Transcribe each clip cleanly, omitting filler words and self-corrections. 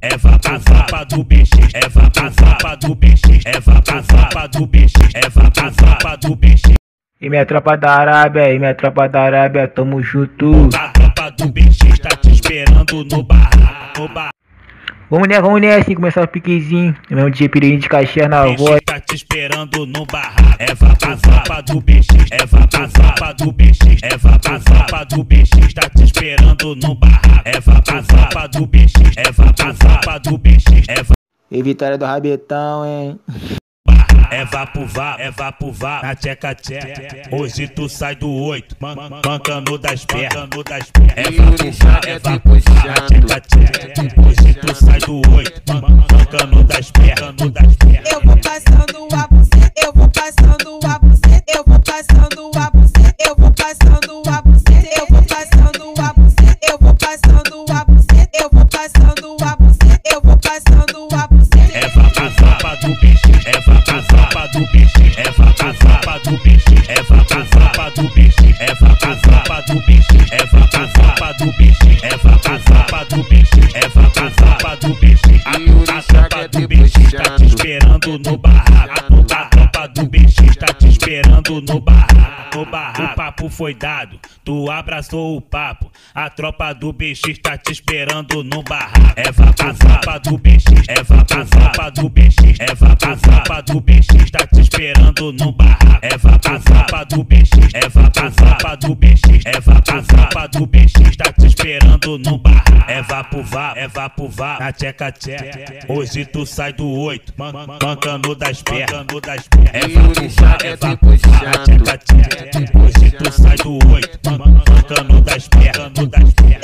é vapa do BX, é vapa do BX, é vapa do BX, é vapa do BX. E minha tropa da Arábia, tamo junto. A tropa do BX tá te esperando no barraco. Vamos nessa, começar o piquezinho. É mesmo DJ Pirinho de Caxias na voz. Tá te esperando no barraco. É vapa do BX, é vapa do BX, é vapa do BX. Tá te esperando no barraco. É vapa do BX, é vapa do BX, é E vitória do Rabetão, hein? É vapo vá, na tcheca tcheca. Hoje tu sai do 8, mancando das pernas. É vapo vá, na tcheca tcheca. Hoje tu sai do 8, mancando das pernas. Eu vou passando a buceta, eu vou passando a buceta, eu vou passando a buceta, eu vou passando a buceta, eu vou passando a buceta, eu vou passando a buceta, eu vou passando a buceta, eu vou passando a buceta. É vapa do bicho, é vapa do bicho, é vapa do bicho, é vapa do bicho, é vapa do bicho, é vapa do bicho, é vapa do bicho, é vapa do bicho. A tropa do bicho tá te esperando no barraco. A tropa do bicho tá te esperando no barraco. O papo foi dado, tu abraçou o papo. A tropa do bicho tá te esperando no barraco. É vapa do bicho, é vapa do bicho, é vapa do bicho tá te esperando no barraco. É vapa do bicho, é vapa do bicho, é vapa do bicho tá te esperando no barraco. É vapo vá, na tcheca tcheca. Hoje tu sai do 8, mancando das pernas. É vapo vá, na tcheca tcheca. Hoje tu sai do 8, mancando das pernas.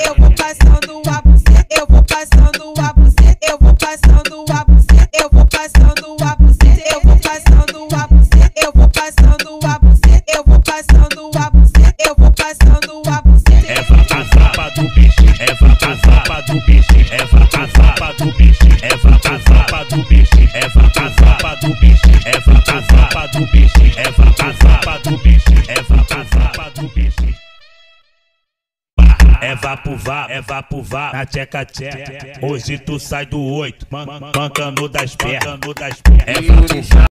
Eu vou passando a buceta, eu vou passando a buceta, eu vou passando a buceta, eu vou passando a buceta, eu vou passando a buceta, eu vou passando a buceta, eu vou passando a buceta, eu vou passando a buceta. É vapa do bicho, é vapa do bicho, é vapa do bicho, é vapa do bicho, é vapa do bicho, é vapa do bicho, é vapa do bicho, é vapa do bicho. É vapo vá, na tcheca tcheca. Hoje tu sai do 8, mancando das pernas. É vapo vá.